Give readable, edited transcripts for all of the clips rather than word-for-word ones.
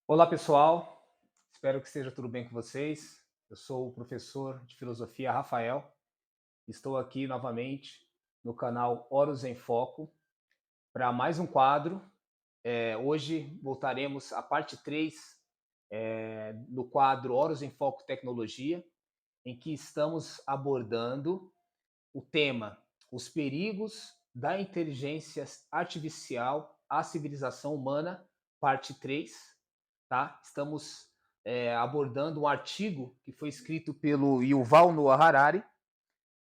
Olá, pessoal. Espero que esteja tudo bem com vocês. Eu sou o professor de filosofia Rafael. Estou aqui novamente no canal Horus em Foco para mais um quadro. Hoje voltaremos à parte 3 no quadro Horus em Foco Tecnologia, em que estamos abordando o tema Os perigos da inteligência artificial à civilização humana, parte 3. Tá? Estamos abordando um artigo que foi escrito pelo Yuval Noah Harari.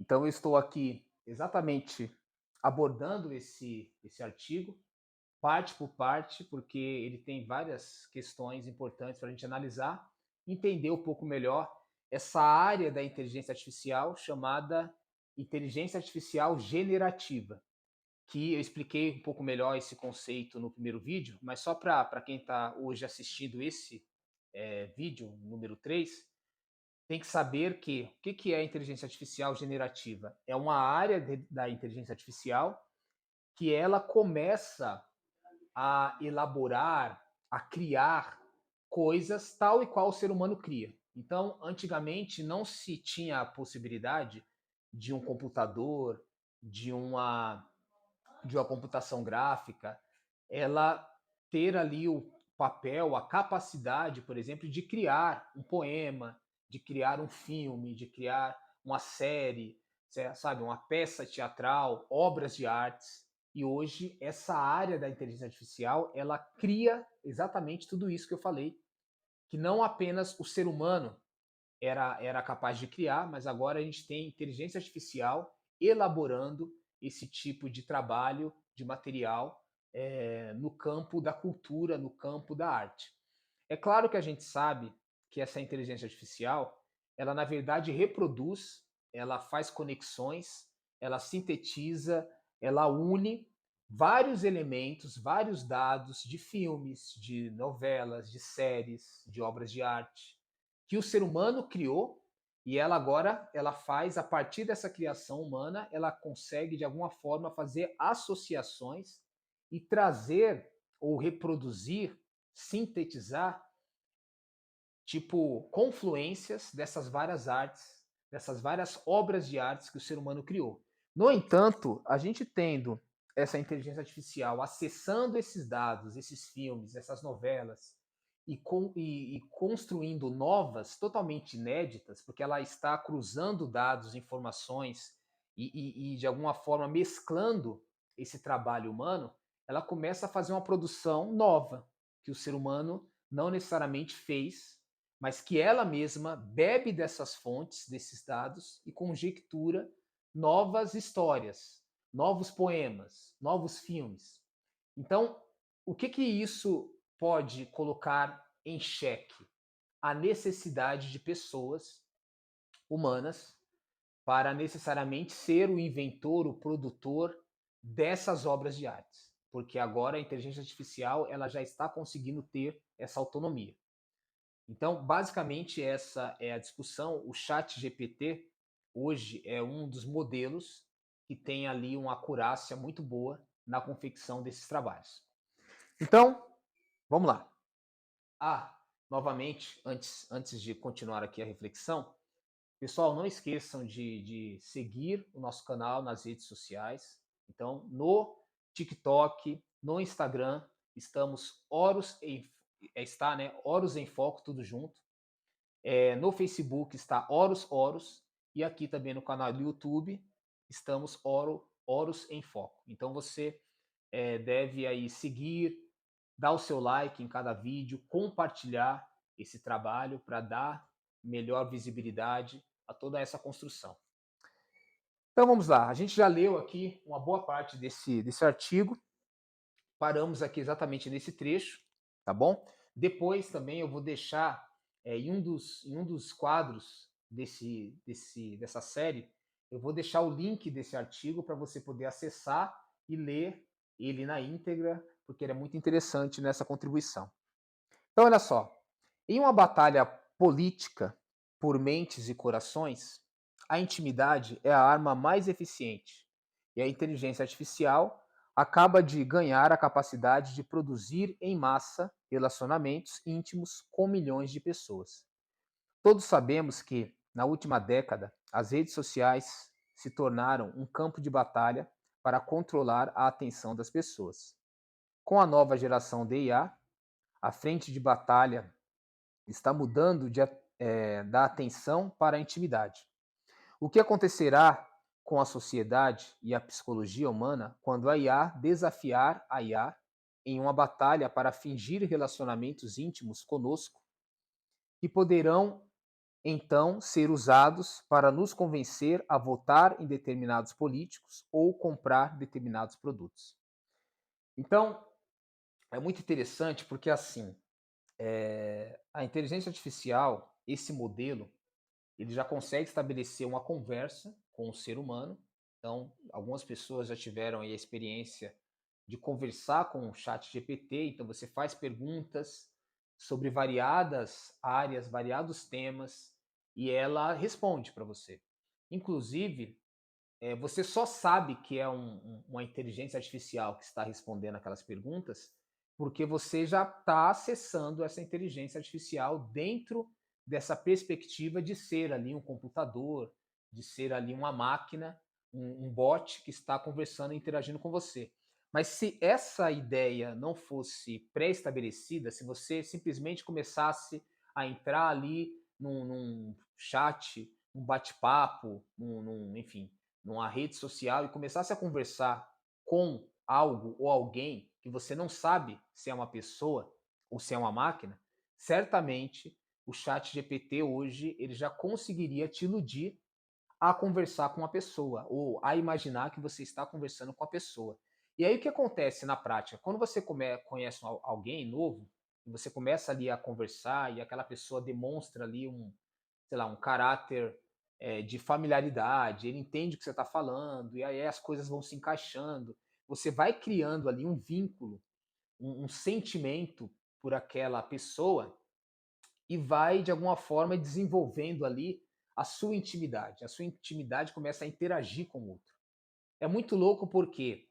Então, eu estou aqui exatamente abordando esse artigo, parte por parte, porque ele tem várias questões importantes para a gente analisar, entender um pouco melhor essa área da inteligência artificial chamada inteligência artificial generativa, que eu expliquei um pouco melhor esse conceito no primeiro vídeo, mas só para quem está hoje assistindo esse vídeo número 3, tem que saber que o que é inteligência artificial generativa? É uma área da inteligência artificial que ela começa a elaborar, a criar coisas tal e qual o ser humano cria. Então, antigamente não se tinha a possibilidade de um computador, de uma de uma computação gráfica, ela ter ali o papel, a capacidade, por exemplo, de criar um poema, de criar um filme, de criar uma série, sabe, uma peça teatral, obras de artes. E hoje essa área da inteligência artificial, ela cria exatamente tudo isso que eu falei, que não apenas o ser humano era capaz de criar, mas agora a gente tem inteligência artificial elaborando esse tipo de trabalho, de material, no campo da cultura, no campo da arte. É claro que a gente sabe que essa inteligência artificial, ela na verdade reproduz, ela faz conexões, ela sintetiza, ela une vários elementos, vários dados de filmes, de novelas, de séries, de obras de arte, que o ser humano criou, e ela agora ela faz a partir dessa criação humana, ela consegue de alguma forma fazer associações e trazer ou reproduzir, sintetizar tipo confluências dessas várias artes, dessas várias obras de artes que o ser humano criou. No entanto, a gente tendo essa inteligência artificial acessando esses dados, esses filmes, essas novelas, e construindo novas, totalmente inéditas, porque ela está cruzando dados, informações e de alguma forma mesclando esse trabalho humano, ela começa a fazer uma produção nova, que o ser humano não necessariamente fez, mas que ela mesma bebe dessas fontes, desses dados e conjectura novas histórias, novos poemas, novos filmes. Então, o que isso pode colocar em xeque? A necessidade de pessoas humanas para necessariamente ser o inventor, o produtor dessas obras de artes, porque agora a inteligência artificial ela já está conseguindo ter essa autonomia. Então, basicamente, essa é a discussão. O Chat GPT hoje é um dos modelos que tem ali uma acurácia muito boa na confecção desses trabalhos. Então, vamos lá. Novamente, antes de continuar aqui a reflexão, pessoal, não esqueçam de seguir o nosso canal nas redes sociais. Então, no TikTok, no Instagram, estamos está, né? Horus em Foco, tudo junto. No Facebook está Horus, e aqui também no canal do YouTube estamos Horus em Foco. Então você deve aí seguir, dar o seu like em cada vídeo, compartilhar esse trabalho para dar melhor visibilidade a toda essa construção. Então vamos lá, a gente já leu aqui uma boa parte desse artigo, paramos aqui exatamente nesse trecho, tá bom? Depois também eu vou deixar em um dos quadros dessa série, eu vou deixar o link desse artigo para você poder acessar e ler ele na íntegra, porque ele é muito interessante nessa contribuição. Então, olha só, em uma batalha política por mentes e corações, a intimidade é a arma mais eficiente e a inteligência artificial acaba de ganhar a capacidade de produzir em massa relacionamentos íntimos com milhões de pessoas. Todos sabemos que, na última década, as redes sociais se tornaram um campo de batalha para controlar a atenção das pessoas. Com a nova geração de IA, a frente de batalha está mudando da atenção para a intimidade. O que acontecerá com a sociedade e a psicologia humana quando a IA desafiar a IA em uma batalha para fingir relacionamentos íntimos conosco que poderão então ser usados para nos convencer a votar em determinados políticos ou comprar determinados produtos? Então, é muito interessante porque assim, a inteligência artificial, esse modelo, ele já consegue estabelecer uma conversa com o ser humano. Então, algumas pessoas já tiveram aí a experiência de conversar com o chat GPT, então você faz perguntas sobre variadas áreas, variados temas, e ela responde para você. Inclusive, você só sabe que é uma inteligência artificial que está respondendo aquelas perguntas, porque você já está acessando essa inteligência artificial dentro dessa perspectiva de ser ali um computador, de ser ali uma máquina, um bot que está conversando e interagindo com você. Mas se essa ideia não fosse pré-estabelecida, se você simplesmente começasse a entrar ali num chat, num bate-papo, enfim, numa rede social e começasse a conversar com algo ou alguém que você não sabe se é uma pessoa ou se é uma máquina, certamente o chat GPT hoje ele já conseguiria te iludir a conversar com a pessoa ou a imaginar que você está conversando com a pessoa. E aí o que acontece na prática? Quando você conhece alguém novo, e você começa ali a conversar e aquela pessoa demonstra ali sei lá, um caráter de familiaridade, ele entende o que você está falando, e aí as coisas vão se encaixando. Você vai criando ali um vínculo, um sentimento por aquela pessoa e vai, de alguma forma, desenvolvendo ali a sua intimidade. A sua intimidade começa a interagir com o outro. É muito louco porque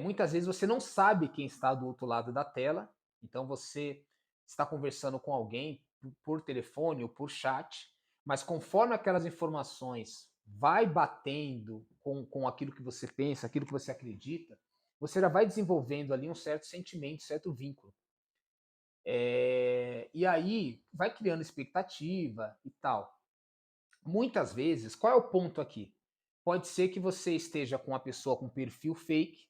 muitas vezes você não sabe quem está do outro lado da tela, então você está conversando com alguém por telefone ou por chat, mas conforme aquelas informações vai batendo com aquilo que você pensa, aquilo que você acredita, você já vai desenvolvendo ali um certo sentimento, um certo vínculo. E aí vai criando expectativa e tal. Muitas vezes, qual é o ponto aqui? Pode ser que você esteja com uma pessoa com perfil fake,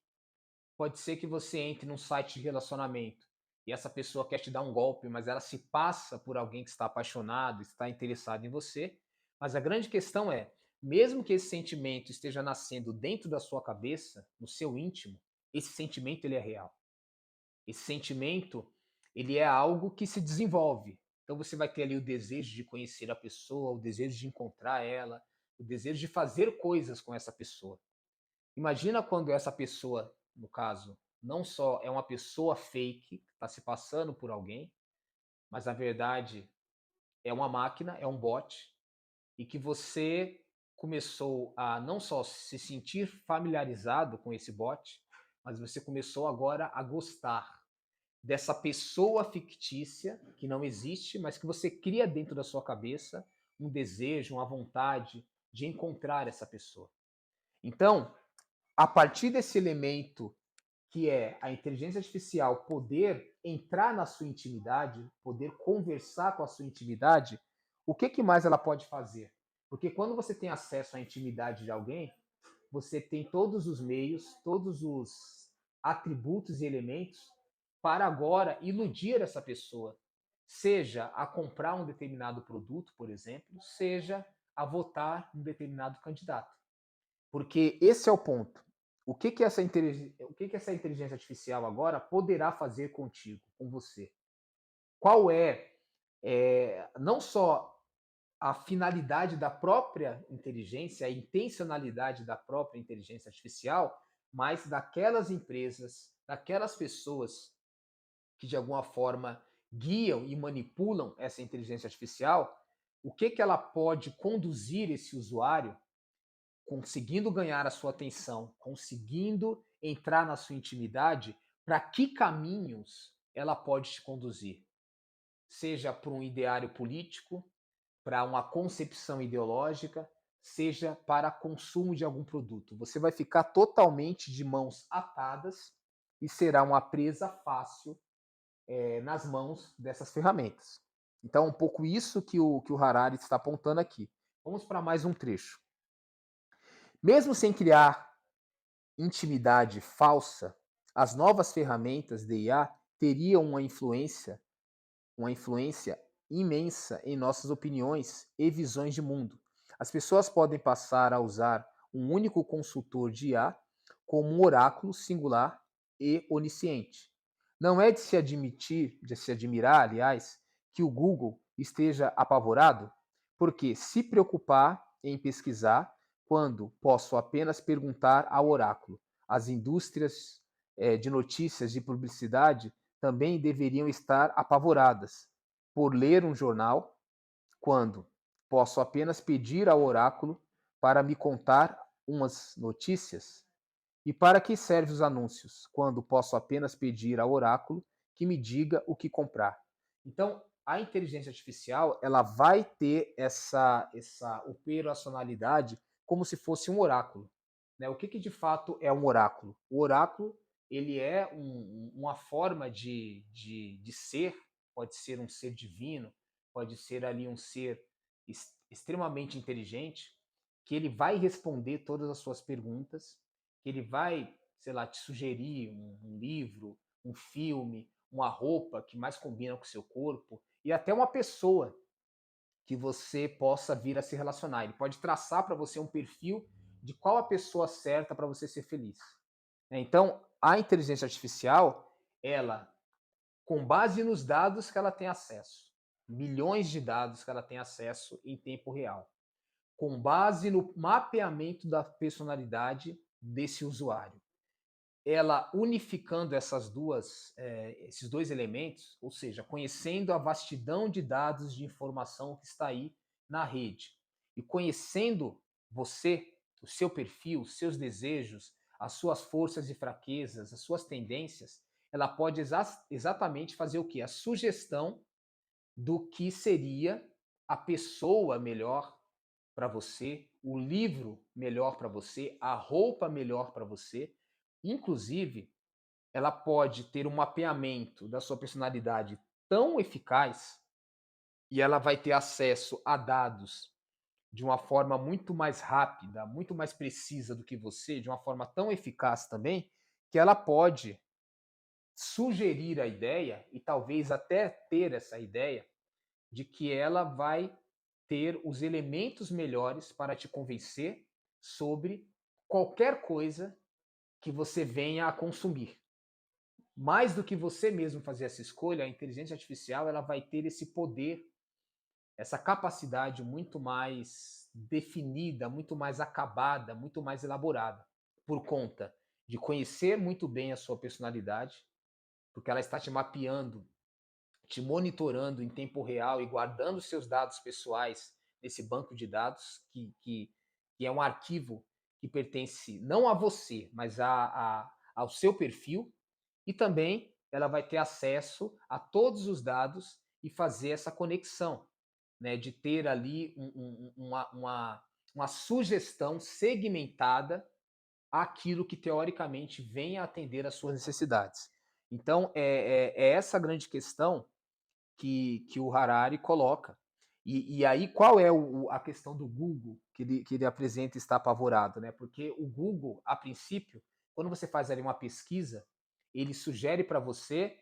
pode ser que você entre num site de relacionamento e essa pessoa quer te dar um golpe, mas ela se passa por alguém que está apaixonado, está interessado em você. Mas a grande questão é, mesmo que esse sentimento esteja nascendo dentro da sua cabeça, no seu íntimo, esse sentimento ele é real. Esse sentimento, ele é algo que se desenvolve. Então você vai ter ali o desejo de conhecer a pessoa, o desejo de encontrar ela, o desejo de fazer coisas com essa pessoa. Imagina quando essa pessoa, no caso, não só é uma pessoa fake, que está se passando por alguém, mas na verdade é uma máquina, é um bot, e que você começou a não só se sentir familiarizado com esse bot, mas você começou agora a gostar dessa pessoa fictícia que não existe, mas que você cria dentro da sua cabeça um desejo, uma vontade de encontrar essa pessoa. Então, a partir desse elemento que é a inteligência artificial poder entrar na sua intimidade, poder conversar com a sua intimidade, o que mais ela pode fazer? Porque quando você tem acesso à intimidade de alguém, você tem todos os meios, todos os atributos e elementos para agora iludir essa pessoa, seja a comprar um determinado produto, por exemplo, seja a votar um determinado candidato. Porque esse é o ponto. O que essa inteligência artificial agora poderá fazer contigo, com você? Qual não só a finalidade da própria inteligência, a intencionalidade da própria inteligência artificial, mas daquelas empresas, daquelas pessoas que de alguma forma guiam e manipulam essa inteligência artificial, o que ela pode conduzir esse usuário conseguindo ganhar a sua atenção, conseguindo entrar na sua intimidade, para que caminhos ela pode te conduzir, seja para um ideário político, para uma concepção ideológica, seja para consumo de algum produto. Você vai ficar totalmente de mãos atadas e será uma presa fácil nas mãos dessas ferramentas. Então, um pouco isso que o Harari está apontando aqui. Vamos para mais um trecho. Mesmo sem criar intimidade falsa, as novas ferramentas de IA teriam uma influência imensa em nossas opiniões e visões de mundo. As pessoas podem passar a usar um único consultor de IA como um oráculo singular e onisciente. Não é de se admirar, aliás, que o Google esteja apavorado, porque se preocupar em pesquisar quando posso apenas perguntar ao oráculo. As indústrias de notícias de publicidade também deveriam estar apavoradas por ler um jornal quando posso apenas pedir ao oráculo para me contar umas notícias. E para que servem os anúncios quando posso apenas pedir ao oráculo que me diga o que comprar? Então, a inteligência artificial ela vai ter essa operacionalidade como se fosse um oráculo. Né? O que de fato é um oráculo? O oráculo ele é uma forma de ser, pode ser um ser divino, pode ser ali um ser extremamente inteligente, que ele vai responder todas as suas perguntas, que ele vai, sei lá, te sugerir um livro, um filme, uma roupa que mais combina com o seu corpo e até uma pessoa que você possa vir a se relacionar. Ele pode traçar para você um perfil de qual a pessoa certa para você ser feliz. Então, a inteligência artificial, ela, com base nos dados que ela tem acesso, milhões de dados que ela tem acesso em tempo real, com base no mapeamento da personalidade desse usuário, ela unificando esses dois elementos, ou seja, conhecendo a vastidão de dados de informação que está aí na rede e conhecendo você, o seu perfil, os seus desejos, as suas forças e fraquezas, as suas tendências, ela pode exatamente fazer o quê? A sugestão do que seria a pessoa melhor para você, o livro melhor para você, a roupa melhor para você. Inclusive, ela pode ter um mapeamento da sua personalidade tão eficaz e ela vai ter acesso a dados de uma forma muito mais rápida, muito mais precisa do que você, de uma forma tão eficaz também, que ela pode sugerir a ideia e talvez até ter essa ideia de que ela vai ter os elementos melhores para te convencer sobre qualquer coisa que você venha a consumir. Mais do que você mesmo fazer essa escolha, a inteligência artificial ela vai ter esse poder, essa capacidade muito mais definida, muito mais acabada, muito mais elaborada, por conta de conhecer muito bem a sua personalidade, porque ela está te mapeando, te monitorando em tempo real e guardando seus dados pessoais nesse banco de dados, que é um arquivo que pertence não a você, mas ao seu perfil, e também ela vai ter acesso a todos os dados e fazer essa conexão, né, de ter ali uma sugestão segmentada àquilo que teoricamente vem a atender às suas necessidades. Então, é essa grande questão que o Harari coloca. E aí, qual é a questão do Google que ele apresenta e está apavorado? Né? Porque o Google, a princípio, quando você faz ali uma pesquisa, ele sugere para você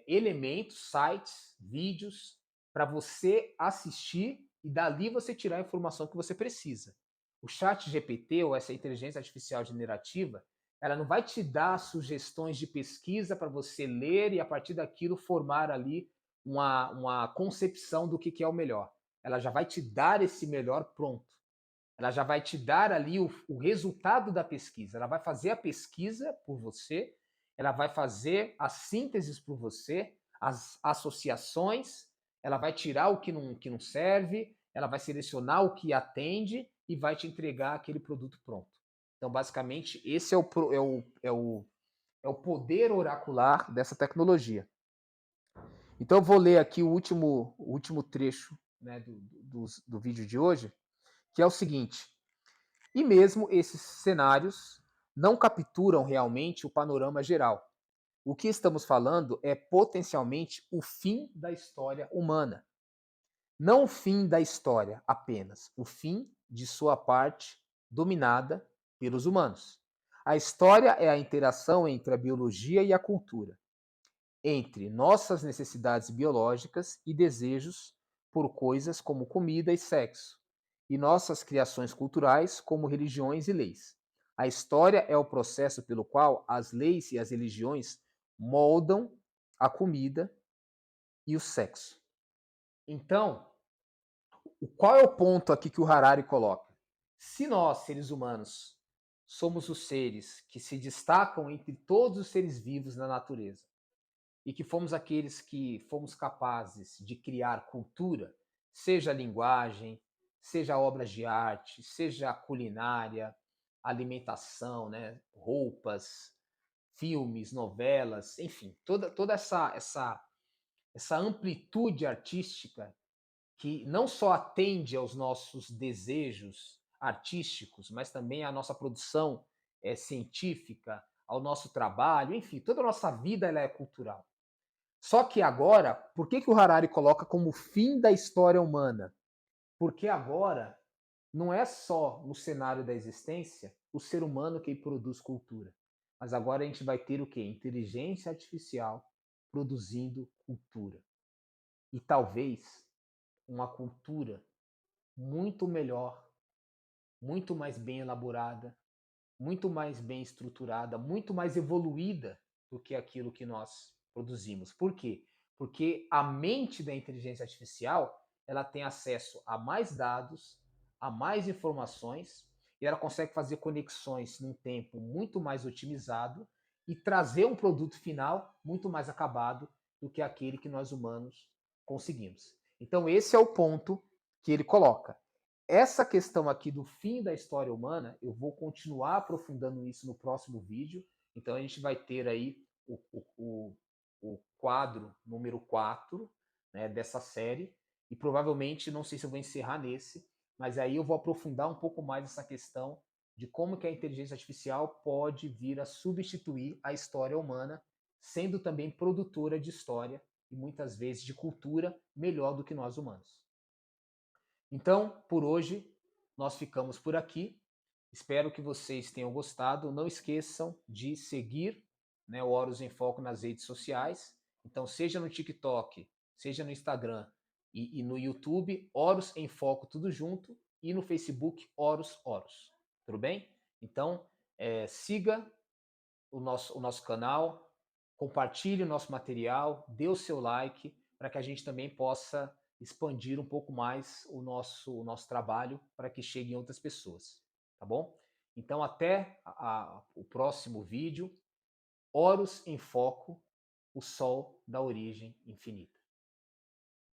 elementos, sites, vídeos, para você assistir e dali você tirar a informação que você precisa. O chat GPT, ou essa inteligência artificial generativa, ela não vai te dar sugestões de pesquisa para você ler e a partir daquilo formar ali uma concepção do que é o melhor. Ela já vai te dar esse melhor pronto. Ela já vai te dar ali o resultado da pesquisa. Ela vai fazer a pesquisa por você, ela vai fazer as sínteses por você, as associações, ela vai tirar o que não serve, ela vai selecionar o que atende e vai te entregar aquele produto pronto. Então, basicamente, esse é o poder oracular dessa tecnologia. Então, eu vou ler aqui o último trecho, né, do vídeo de hoje, que é o seguinte: e mesmo esses cenários não capturam realmente o panorama geral. O que estamos falando é potencialmente o fim da história humana. Não o fim da história apenas, o fim de sua parte dominada pelos humanos. A história é a interação entre a biologia e a cultura, entre nossas necessidades biológicas e desejos por coisas como comida e sexo, e nossas criações culturais como religiões e leis. A história é o processo pelo qual as leis e as religiões moldam a comida e o sexo. Então, qual é o ponto aqui que o Harari coloca? Se nós, seres humanos, somos os seres que se destacam entre todos os seres vivos na natureza, e que fomos aqueles que fomos capazes de criar cultura, seja linguagem, seja obras de arte, seja culinária, alimentação, né, roupas, filmes, novelas, enfim, toda essa amplitude artística que não só atende aos nossos desejos artísticos, mas também à nossa produção científica, ao nosso trabalho, enfim, toda a nossa vida ela é cultural. Só que agora, por que o Harari coloca como fim da história humana? Porque agora não é só no cenário da existência o ser humano que produz cultura, mas agora a gente vai ter o quê? Inteligência artificial produzindo cultura. E talvez uma cultura muito melhor, muito mais bem elaborada, muito mais bem estruturada, muito mais evoluída do que aquilo que nós produzimos. Por quê? Porque a mente da inteligência artificial, ela tem acesso a mais dados, a mais informações, e ela consegue fazer conexões num tempo muito mais otimizado e trazer um produto final muito mais acabado do que aquele que nós humanos conseguimos. Então esse é o ponto que ele coloca. Essa questão aqui do fim da história humana, eu vou continuar aprofundando isso no próximo vídeo. Então a gente vai ter aí o quadro número 4, né, dessa série. E provavelmente, não sei se eu vou encerrar nesse, mas aí eu vou aprofundar um pouco mais essa questão de como que a inteligência artificial pode vir a substituir a história humana, sendo também produtora de história e muitas vezes de cultura melhor do que nós humanos. Então, por hoje, nós ficamos por aqui. Espero que vocês tenham gostado. Não esqueçam de seguir, né, o Horus em Foco nas redes sociais. Então, seja no TikTok, seja no Instagram e no YouTube, Horus em Foco tudo junto, e no Facebook, Horus Horus. Tudo bem? Então, siga o nosso canal, compartilhe o nosso material, dê o seu like, para que a gente também possa expandir um pouco mais o nosso trabalho para que chegue em outras pessoas, tá bom? Então até o próximo vídeo. Horus em Foco, o Sol da origem infinita.